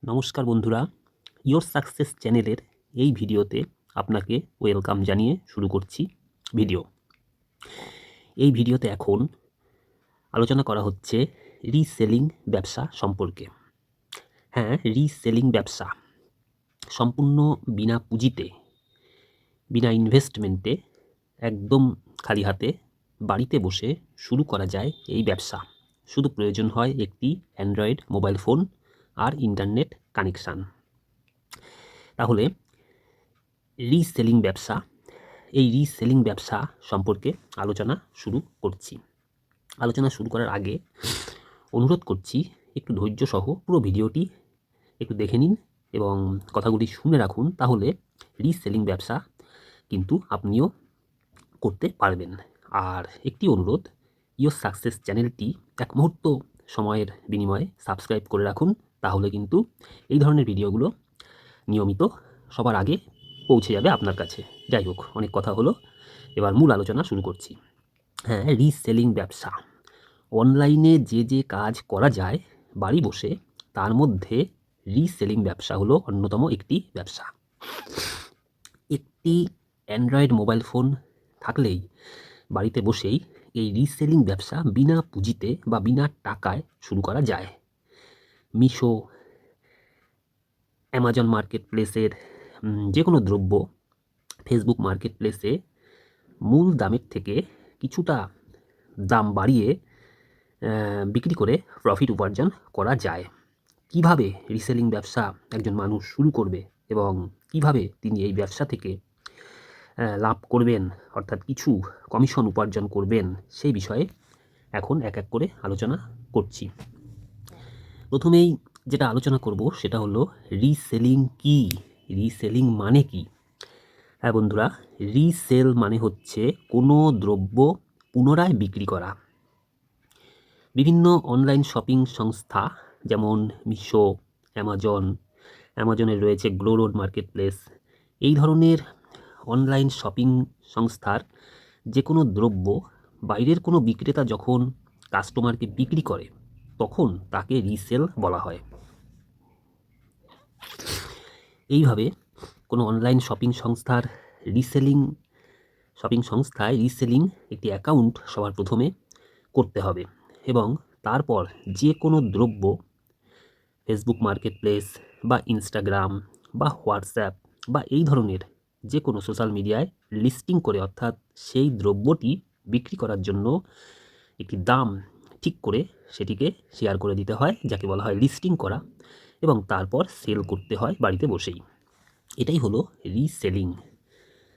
নমস্কার বন্ধুরা, your success চ্যানেলের এই ভিডিওতে আপনাকে ওয়েলকাম জানিয়ে শুরু করছি ভিডিও। এই ভিডিওতে এখন আলোচনা করা হচ্ছে রিসেলিং ব্যবসা সম্পর্কে। হ্যাঁ, রিসেলিং ব্যবসা সম্পূর্ণ বিনা পুঁজিতে, বিনা ইনভেস্টমেন্টে, একদম খালি হাতে বাড়িতে বসে শুরু করা যায় এই ব্যবসা। শুধু প্রয়োজন হয় একটি অ্যান্ড্রয়েড মোবাইল ফোন আর ইন্টারনেট কানেকশান। তাহলে রিসেলিং ব্যবসা, এই রিসেলিং ব্যবসা সম্পর্কে আলোচনা শুরু করছি। আলোচনা শুরু করার আগে অনুরোধ করছি একটু ধৈর্য সহ পুরো ভিডিওটি একটু দেখে নিন এবং কথাগুলি শুনে রাখুন, তাহলে রিসেলিং ব্যবসা কিন্তু আপনিও করতে পারবেন। আর একটি অনুরোধ, ইয়োর সাকসেস চ্যানেলটি এক মুহূর্ত সময়ের বিনিময়ে সাবস্ক্রাইব করে রাখুন, তাহলে কিন্তু এই ধরনের ভিডিওগুলো নিয়মিত সবার আগে পৌঁছে যাবে আপনার কাছে। যাই হোক, অনেক কথা হলো, এবার মূল আলোচনা শুরু করছি। হ্যাঁ, রিসেলিং ব্যবসা, অনলাইনে যে কাজ করা যায় বাড়ি বসে, তার মধ্যে রিসেলিং ব্যবসা হলো অন্যতম একটি ব্যবসা। একটি অ্যান্ড্রয়েড মোবাইল ফোন থাকলেই বাড়িতে বসেই এই রিসেলিং ব্যবসা বিনা পুঁজিতে বা বিনা টাকায় শুরু করা যায়। মিশো, অ্যামাজন মার্কেট প্লেসের যে কোনো দ্রব্য ফেসবুক মার্কেট প্লেসে মূল দামের থেকে কিছুটা দাম বাড়িয়ে বিক্রি করে প্রফিট উপার্জন করা যায়। কিভাবে রিসেলিং ব্যবসা একজন মানুষ শুরু করবে এবং কিভাবে তিনি এই ব্যবসা থেকে লাভ করবেন, অর্থাৎ কিছু কমিশন উপার্জন করবেন, সেই বিষয়ে এখন এক এক করে আলোচনা করছি। প্রথমেই যেটা আলোচনা করব সেটা হলো রিসেলিং কি, রিসেলিং মানে কি। হ্যাঁ বন্ধুরা, রিসেল মানে হচ্ছে কোনো দ্রব্য পুনরায় বিক্রি করা। বিভিন্ন অনলাইন শপিং সংস্থা যেমন মিশো, অ্যামাজনের রয়েছে গ্লো রোড মার্কেট প্লেস, এই ধরনের অনলাইন শপিং সংস্থার যে কোনো দ্রব্য বাইরের কোনো বিক্রেতা যখন কাস্টমারকে বিক্রি করে, তখন তাকে রিসেল বলা হয়। এইভাবে কোনো অনলাইন শপিং সংস্থায় রিসেলিং একটি অ্যাকাউন্ট সবার প্রথমে করতে হবে এবং তারপর যে কোনো দ্রব্য ফেসবুক মার্কেট প্লেস বা ইনস্টাগ্রাম বা হোয়াটসঅ্যাপ বা এই ধরনের যে কোনো সোশ্যাল মিডিয়ায় লিস্টিং করে, অর্থাৎ সেই দ্রব্যটি বিক্রি করার জন্য একটি দাম ঠিক করে সেটিকে শেয়ার করে দিতে হয়, যাকে বলা হয় লিস্টিং করা, এবং তারপর সেল করতে হয় বাড়িতে বসেই। এটাই হলো রিসেলিং।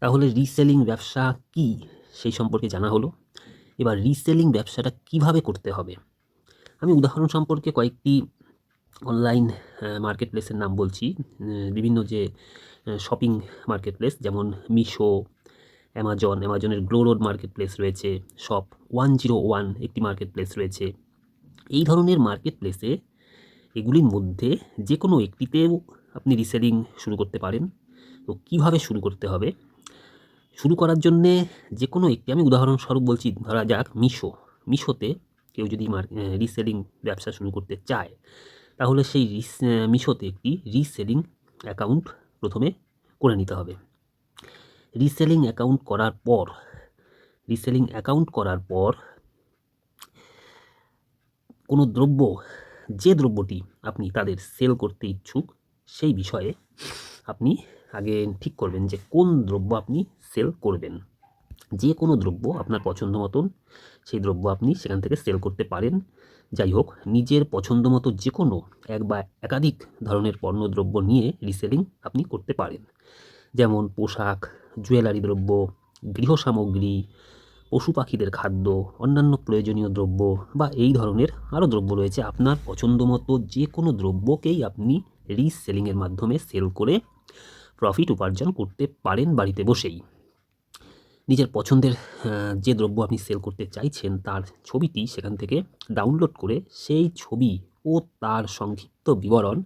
তাহলে রিসেলিং ব্যবসা কি সেই সম্পর্কে জানা হলো। এবার রিসেলিং ব্যবসাটা কিভাবে করতে হবে, আমি উদাহরণ সম্পর্কে কয়েকটি অনলাইন মার্কেট প্লেসের নাম বলছি। বিভিন্ন যে শপিং মার্কেট প্লেস, যেমন মিশো, অ্যামাজনের গ্লো রোড মার্কেট প্লেস রয়েছে, শপ 101 একটি মার্কেট প্লেস রয়েছে। এই ধরনের মার্কেট প্লেসে এগুলির মধ্যে যে কোনো একটিতেও আপনি রিসেলিং শুরু করতে পারেন। তো কীভাবে শুরু করতে হবে, শুরু করার জন্যে যে কোনো একটি, আমি উদাহরণস্বরূপ বলছি, ধরা যাক মিশোতে কেউ যদি রিসেলিং ব্যবসা শুরু করতে চায়, তাহলে সেই মিশোতে একটি রিসেলিং অ্যাকাউন্ট প্রথমে করে নিতে হবে। রিসেলিং অ্যাকাউন্ট করার পর কোনো দ্রব্য, যে দ্রব্যটি আপনি তাদের সেল করতে ইচ্ছুক, সেই বিষয়ে আপনি আগে ঠিক করবেন যে কোন দ্রব্য আপনি সেল করবেন। যে কোনো দ্রব্য আপনার পছন্দ মতন সেই দ্রব্য আপনি সেখান থেকে সেল করতে পারেন। যাই হোক, নিজের পছন্দ মতো যে কোনো এক বা একাধিক ধরনের পণ্যদ্রব্য নিয়ে রিসেলিং আপনি করতে পারেন। যেমন পোশাক, জুয়েলারি দ্রব্য, গৃহসামগ্রী, পশু পাখিদের খাদ্য, অন্যান্য প্রয়োজনীয় দ্রব্য বা এই ধরনের আরও দ্রব্য রয়েছে। আপনার পছন্দ মতো যে কোনো দ্রব্যকেই আপনি রিসেলিংয়ের মাধ্যমে সেল করে প্রফিট উপার্জন করতে পারেন বাড়িতে বসেই। নিজের পছন্দের যে দ্রব্য আপনি সেল করতে চাইছেন তার ছবিটি সেখান থেকে ডাউনলোড করে সেই ছবি ও তার সংক্ষিপ্ত বিবরণ,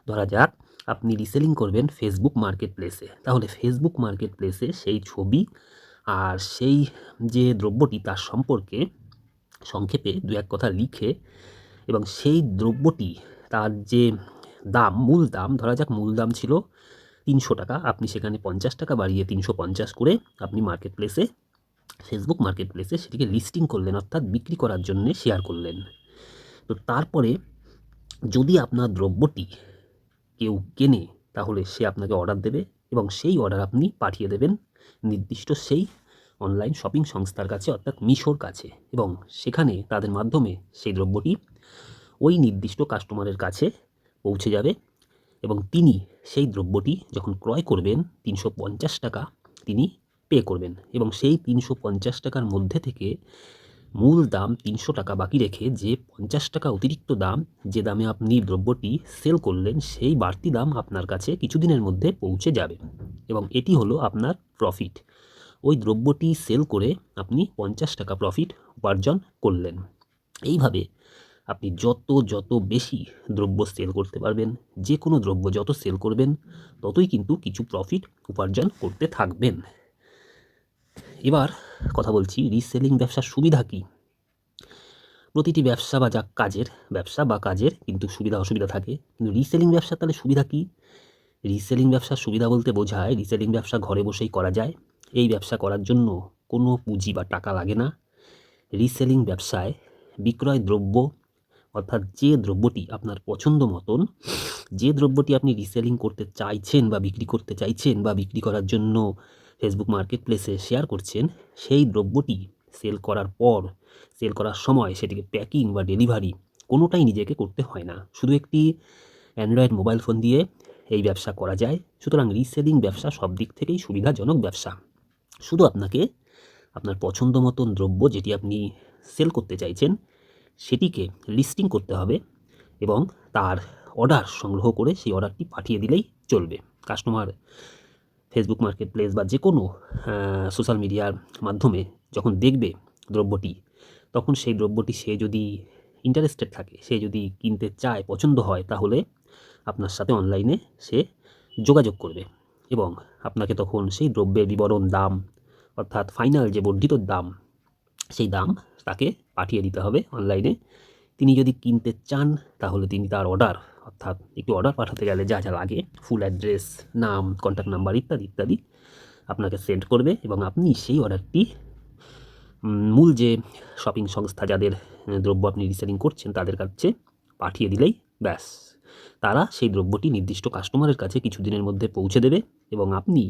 ধরা যাক আপনি রিসেলিং করবেন ফেসবুক মার্কেট প্লেসে, তাহলে ফেসবুক মার্কেট প্লেসে সেই ছবি আর সেই যে দ্রব্যটি তার সম্পর্কে সংক্ষেপে দু এক কথা লিখে এবং সেই দ্রব্যটি তার যে মূল দাম ধরা যাক মূল দাম ছিল 300 টাকা, আপনি সেখানে 50 টাকা বাড়িয়ে 350 করে আপনি ফেসবুক মার্কেট প্লেসে সেটিকে লিস্টিং করলেন, অর্থাৎ বিক্রি করার জন্য শেয়ার করলেন। তো তারপরে যদি আপনার দ্রব্যটি কেউ কেনে তাহলে সে আপনাকে অর্ডার দেবে এবং সেই অর্ডার আপনি পাঠিয়ে দেবেন নির্দিষ্ট সেই অনলাইন শপিং সংস্থার কাছে, অর্থাৎ মিশোর কাছে, এবং সেখানে তাদের মাধ্যমে সেই দ্রব্যটি ওই নির্দিষ্ট কাস্টমারের কাছে পৌঁছে যাবে এবং তিনি সেই দ্রব্যটি যখন ক্রয় করবেন 350 টাকা তিনি পে করবেন এবং সেই 350 টাকার মধ্যে থেকে মূল দাম 300 টাকা বাকি রেখে যে 50 টাকা অতিরিক্ত দাম, যে দামে আপনি দ্রব্যটি সেল করলেন, সেই বাড়তি দাম আপনার কাছে কিছুদিনের মধ্যে পৌঁছে যাবে এবং এটি হলো আপনার প্রফিট। ওই দ্রব্যটি সেল করে আপনি 50 টাকা প্রফিট উপার্জন করলেন। এইভাবে আপনি যত বেশি দ্রব্য সেল করতে পারবেন, যে কোনো দ্রব্য যত সেল করবেন ততই কিন্তু কিছু প্রফিট উপার্জন করতে থাকবেন। এবার কথা বলছি রিসেলিং ব্যবসার সুবিধা কী। প্রতিটি ব্যবসা বা কাজের কিন্তু সুবিধা অসুবিধা থাকে, কিন্তু রিসেলিং ব্যবসা তাহলে সুবিধা কী? রিসেলিং ব্যবসার সুবিধা বলতে বোঝায় রিসেলিং ব্যবসা ঘরে বসেই করা যায়। এই ব্যবসা করার জন্য কোনো পুঁজি বা টাকা লাগে না। রিসেলিং ব্যবসায় বিক্রয় দ্রব্য, অর্থাৎ যে দ্রব্যটি আপনার পছন্দ মতন, যে দ্রব্যটি আপনি রিসেলিং করতে চাইছেন বা বিক্রি করতে চাইছেন বা বিক্রি করার জন্য ফেসবুক মার্কেট প্লেসে শেয়ার করছেন, সেই দ্রব্যটি সেল করার সময় সেটিকে প্যাকিং বা ডেলিভারি কোনোটাই নিজেকে করতে হয় না। শুধু একটি অ্যান্ড্রয়েড মোবাইল ফোন দিয়ে এই ব্যবসা করা যায়। সুতরাং রিসেলিং ব্যবসা সব দিক থেকেই সুবিধাজনক ব্যবসা। শুধু আপনাকে আপনার পছন্দ মতন দ্রব্য যেটি আপনি সেল করতে চাইছেন সেটিকে লিস্টিং করতে হবে এবং তার অর্ডার সংগ্রহ করে সেই অর্ডারটি পাঠিয়ে দিলেই চলবে। কাস্টমার ফেসবুক মার্কেট প্লেস বা যে কোনো সোশ্যাল মিডিয়ার মাধ্যমে যখন দেখবে দ্রব্যটি, তখন সেই দ্রব্যটি সে যদি ইন্টারেস্টেড থাকে, সে যদি কিনতে চায়, পছন্দ হয়, তাহলে আপনার সাথে অনলাইনে সে যোগাযোগ করবে এবং আপনাকে তখন সেই দ্রব্যের বিবরণ, দাম, অর্থাৎ ফাইনাল যে বর্ধিত দাম, সেই দাম তাকে পাঠিয়ে দিতে হবে অনলাইনে। তিনি যদি কিনতে চান তাহলে তিনি তার অর্ডার, অর্থাৎ একটি অর্ডার পাঠাতে গেলে যা লাগে ফুল অ্যাড্রেস, নাম, কন্ট্যাক্ট নাম্বার ইত্যাদি আপনাকে সেন্ড করবে এবং আপনি সেই অর্ডারটি মূল যে শপিং সংস্থা যাদের দ্রব্য আপনি রিসেলিং করছেন তাদের কাছে পাঠিয়ে দিলেই ব্যাস, তারা সেই দ্রব্যটি নির্দিষ্ট কাস্টমারের কাছে কিছুদিনের মধ্যে পৌঁছে দেবে এবং আপনি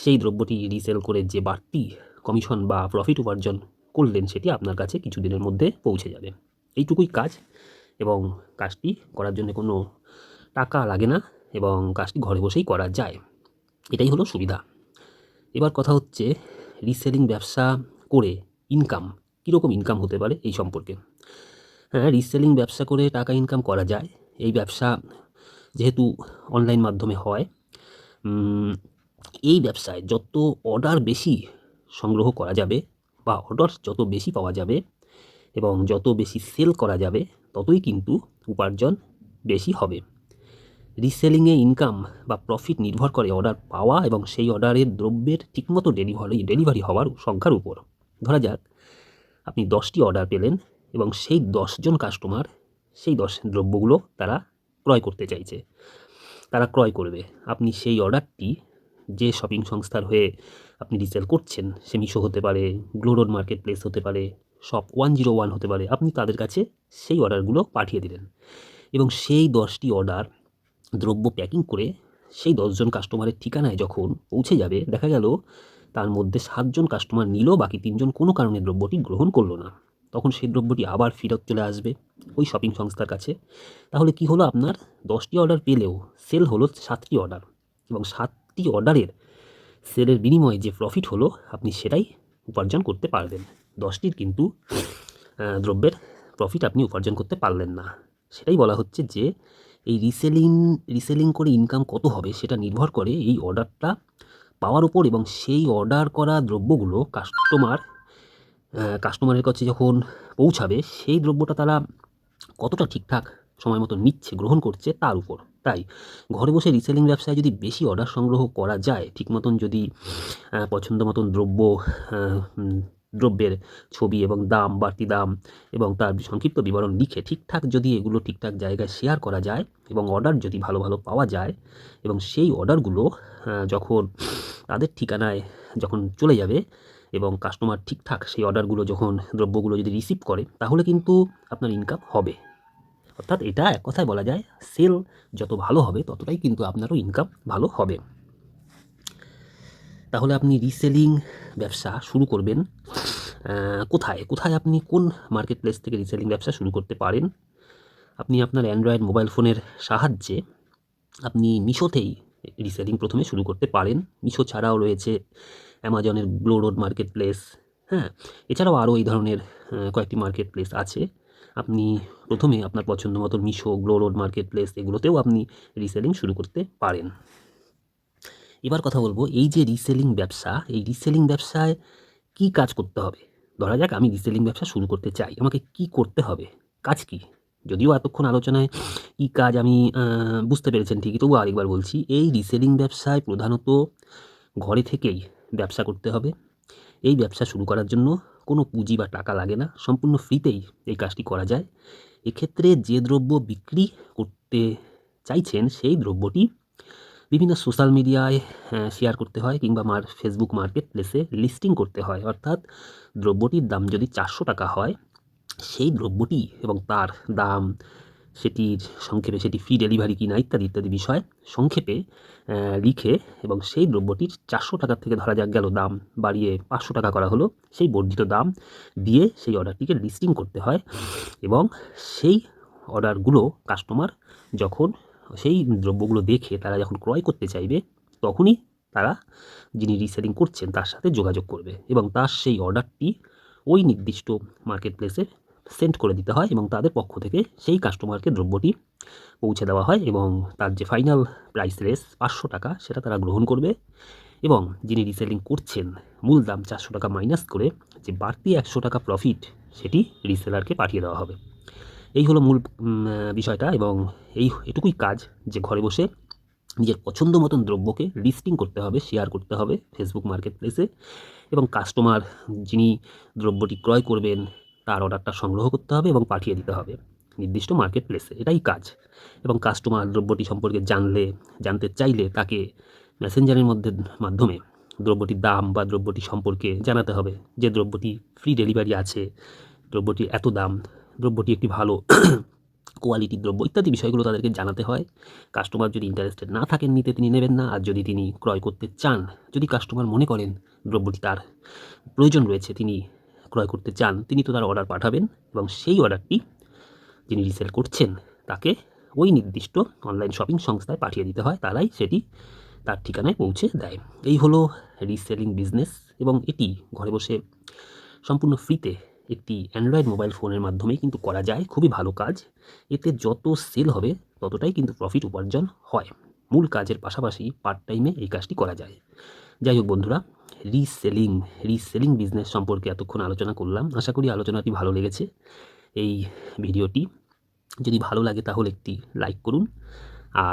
সেই দ্রব্যটি রিসেল করে যে বাড়তি কমিশন বা প্রফিট উপার্জন করলেন সেটি আপনার কাছে কিছুদিনের মধ্যে পৌঁছে যাবে। এইটুকুই কাজ এবং কাজটি করার জন্য কোনো টাকা লাগে না এবং কাজটি ঘরে বসেই করা যায়। এটাই হলো সুবিধা। এবার কথা হচ্ছে রিসেলিং ব্যবসা করে কীরকম ইনকাম হতে পারে এই সম্পর্কে। হ্যাঁ, রিসেলিং ব্যবসা করে টাকা ইনকাম করা যায়। এই ব্যবসা যেহেতু অনলাইন মাধ্যমে হয়, এই ব্যবসায় যত অর্ডার বেশি সংগ্রহ করা যাবে বা অর্ডার যত বেশি পাওয়া যাবে এবং যত বেশি সেল করা যাবে ততই কিন্তু উপার্জন বেশি হবে। রিসেলিংয়ে ইনকাম বা প্রফিট নির্ভর করে অর্ডার পাওয়া এবং সেই অর্ডারের দ্রব্যের ঠিকমতো ডেলিভারি হওয়ার সংখ্যার উপর। ধরা যাক আপনি 10টি অর্ডার পেলেন এবং সেই 10 জন কাস্টমার সেই দ্রব্যগুলো তারা ক্রয় করতে চাইছে, তারা ক্রয় করবে। আপনি সেই অর্ডারটি যে শপিং সংস্থার হয়ে আপনি রিসেল করছেন, সে মিশো হতে পারে, গ্লোরোড মার্কেট প্লেস হতে পারে, শপ 101 হতে পারে, আপনি তাদের কাছে সেই অর্ডারগুলো পাঠিয়ে দিলেন এবং সেই 10টি অর্ডার দ্রব্য প্যাকিং করে সেই 10 জন কাস্টমারের ঠিকানায় যখন পৌঁছে যাবে, দেখা গেল তার মধ্যে 7 জন কাস্টমার নিল, বাকি 3 জন কোনো কারণে দ্রব্যটি গ্রহণ করলো না। তখন সেই দ্রব্যটি আবার ফেরত চলে আসবে ওই শপিং সংস্থার কাছে। তাহলে কি হলো, আপনার 10টি অর্ডার পেলেও সেল হলো 7টি অর্ডার এবং 7টি অর্ডারের সেলের বিনিময়ে যে প্রফিট হলো আপনি সেটাই উপার্জন করতে পারবেন। 10টির কিন্তু দ্রব্যের প্রফিট আপনি উপার্জন করতে পারলেন না। সেটাই বলা হচ্ছে যে এই রিসেলিং করে ইনকাম কত হবে সেটা নির্ভর করে এই অর্ডারটা পাওয়ার উপর এবং সেই অর্ডার করা দ্রব্যগুলো কাস্টমারের কাছে যখন পৌঁছাবে সেই দ্রব্যটা তারা কতটা ঠিকঠাক সময় মতো নিচ্ছে, গ্রহণ করছে তার উপর। তাই ঘরে বসে রিসেলিং ব্যবসায় যদি বেশি অর্ডার সংগ্রহ করা যায়, ঠিক মতন যদি পছন্দ মতন দ্রব্য দ্রব্যের ছবি এবং দাম, বাড়তি দাম এবং তার সংক্ষিপ্ত বিবরণ লিখে ঠিকঠাক যদি এগুলো ঠিকঠাক জায়গায় শেয়ার করা যায় এবং অর্ডার যদি ভালো ভালো পাওয়া যায় এবং সেই অর্ডারগুলো যখন তাদের ঠিকানায় যখন চলে যাবে এবং কাস্টমার ঠিকঠাক সেই অর্ডারগুলো যখন দ্রব্যগুলো যদি রিসিভ করে, তাহলে কিন্তু আপনার ইনকাম হবে। অর্থাৎ এটা এক কথায় বলা যায়, সেল যত ভালো হবে ততটাই কিন্তু আপনারও ইনকাম ভালো হবে। তাহলে আপনি রিসেলিং ব্যবসা শুরু করবেন কোথায় কোথায় আপনি কোন মার্কেট প্লেস থেকে রিসেলিং ব্যবসা শুরু করতে পারেন? আপনি আপনার অ্যান্ড্রয়েড মোবাইল ফোনের সাহায্যে আপনি মিশোতেই রিসেলিং প্রথমে শুরু করতে পারেন। মিশো ছাড়াও রয়েছে অ্যামাজনের গ্লো রোড মার্কেট প্লেস, হ্যাঁ, এছাড়াও আরও এই ধরনের কয়েকটি মার্কেট প্লেস আছে। আপনি প্রথমে আপনার পছন্দ মতো Meesho, GlowRoad marketplace এগুলোতেও আপনি রিসেলিং শুরু করতে পারেন। এবার কথা বলবো, এই যে রিসেলিং ব্যবসা, এই রিসেলিং ব্যবসায় কি কাজ করতে হবে? ধরা যাক আমি রিসেলিং ব্যবসা শুরু করতে চাই, আমাকে কি করতে হবে? কাজ কি? যদিও এতক্ষণ আলোচনায় কি কাজ আমি বুঝতে পেরেছেন ঠিকই, তবুও আরেকবার বলছি। এই রিসেলিং ব্যবসায় প্রধানত ঘরে থেকেই ব্যবসা করতে হবে। এই ব্যবসা শুরু করার জন্য কোনো পুঁজি বা টাকা লাগে না, সম্পূর্ণ ফ্রিতেই এই কাজটি করা যায়। এক্ষেত্রে যে দ্রব্য বিক্রি করতে চাইছেন সেই দ্রব্যটি বিভিন্ন সোশ্যাল মিডিয়ায় শেয়ার করতে হয় কিংবা ফেসবুক মার্কেট প্লেসে লিস্টিং করতে হয়। অর্থাৎ দ্রব্যটির দাম যদি 400 টাকা হয়, সেই দ্রব্যটি এবং তার দাম, সেটির সংক্ষেপে সেটি ফ্রি ডেলিভারি কিনা ইত্যাদি ইত্যাদি বিষয় সংক্ষেপে লিখে এবং সেই দ্রব্যটির 400 টাকার থেকে ধরা যাক গেল দাম বাড়িয়ে 500 টাকা করা হলো, সেই বর্ধিত দাম দিয়ে সেই অর্ডারটিকে লিস্টিং করতে হয় এবং সেই অর্ডারগুলো কাস্টমার যখন সেই দ্রব্যগুলো দেখে তারা যখন ক্রয় করতে চাইবে, তখনই তারা যিনি রিসেলিং করছেন তার সাথে যোগাযোগ করবে এবং তার সেই অর্ডারটি ওই নির্দিষ্ট মার্কেট প্লেসে সেন্ড করে দিতে হয় এবং তাদের পক্ষ থেকে সেই কাস্টমারকে দ্রব্যটি পৌঁছে দেওয়া হয় এবং তার যে ফাইনাল প্রাইস রেস 500 টাকা সেটা তারা গ্রহণ করবে এবং যিনি রিসেলিং করছেন মূল দাম 400 টাকা মাইনাস করে যে বাড়তি 100 টাকা প্রফিট সেটি রিসেলারকে পাঠিয়ে দেওয়া হবে। এই হলো মূল বিষয়টা এবং এটুকুই কাজ যে ঘরে বসে নিজের পছন্দ মতন দ্রব্যকে লিস্টিং করতে হবে, শেয়ার করতে হবে ফেসবুক মার্কেট প্লেসে এবং কাস্টমার যিনি দ্রব্যটি ক্রয় করবেন তার অর্ডারটা সংগ্রহ করতে হবে এবং পাঠিয়ে দিতে হবে নির্দিষ্ট মার্কেট প্লেসে। এটাই কাজ। এবং কাস্টমার দ্রব্যটি সম্পর্কে জানতে চাইলে তাকে মেসেঞ্জারের মাধ্যমে দ্রব্যটির দাম বা দ্রব্যটি সম্পর্কে জানাতে হবে যে দ্রব্যটি ফ্রি ডেলিভারি আছে, দ্রব্যটির এত দাম, দ্রব্যটি একটি ভালো কোয়ালিটির দ্রব্য ইত্যাদি বিষয়গুলো তাদেরকে জানাতে হয়। কাস্টমার যদি ইন্টারেস্টেড না থাকেন নিতে, তিনি নেবেন না। আর যদি তিনি ক্রয় করতে চান, যদি কাস্টমার মনে করেন দ্রব্যটি তার প্রয়োজন রয়েছে, তিনি ক্রয় করতে চান, তিনি তো তার অর্ডার পাঠাবেন এবং সেই অর্ডারটি যিনি রিসেল করছেন তাকে ওই নির্দিষ্ট অনলাইন শপিং সংস্থায় পাঠিয়ে দিতে হয়, তারাই সেটি তার ঠিকানায় পৌঁছে দেয়। এই হলো রিসেলিং বিজনেস এবং এটি ঘরে বসে সম্পূর্ণ ফ্রিতে একটি অ্যান্ড্রয়েড মোবাইল ফোনের মাধ্যমেই কিন্তু করা যায়। খুবই ভালো কাজ। এতে যত সেল হবে ততটাই কিন্তু প্রফিট উপার্জন হয়। মূল কাজের পাশাপাশি পার্ট টাইমে এই কাজটি করা যায়। যাই হোক বন্ধুরা, রিসেলিং বিজনেস সম্পর্কে এতক্ষণ আলোচনা করলাম। আশা করি আলোচনাটি ভালো লেগেছে। এই ভিডিওটি যদি ভালো লাগে তাহলে একটি লাইক করুন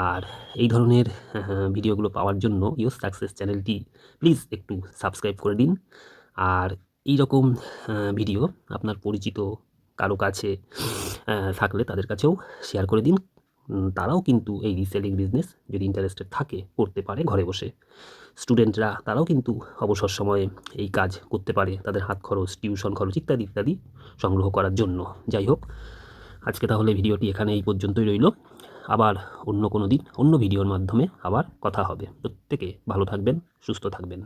আর এই ধরনের ভিডিওগুলো পাওয়ার জন্য ইয়োর সাকসেস চ্যানেলটি প্লিজ একটু সাবস্ক্রাইব করে দিন। আর এই রকম ভিডিও আপনার পরিচিত কারো কাছে থাকলে তাদের কাছেও শেয়ার করে দিন। তারাও কিন্তু এই রিসেলিং বিজনেস যদি ইন্টারেস্টেড থাকে করতে পারে ঘরে বসে। স্টুডেন্টরা তারাও কিন্তু অবসর সময়ে এই কাজ করতে পারে তাদের হাত খরচ, টিউশন খরচ ইত্যাদি ইত্যাদি সংগ্রহ করার জন্য। যাই হোক, আজকে তাহলে ভিডিওটি এখানে এই পর্যন্তই রইল। আবার অন্য কোনো দিন অন্য ভিডিওর মাধ্যমে আবার কথা হবে। প্রত্যেকে ভালো থাকবেন, সুস্থ থাকবেন।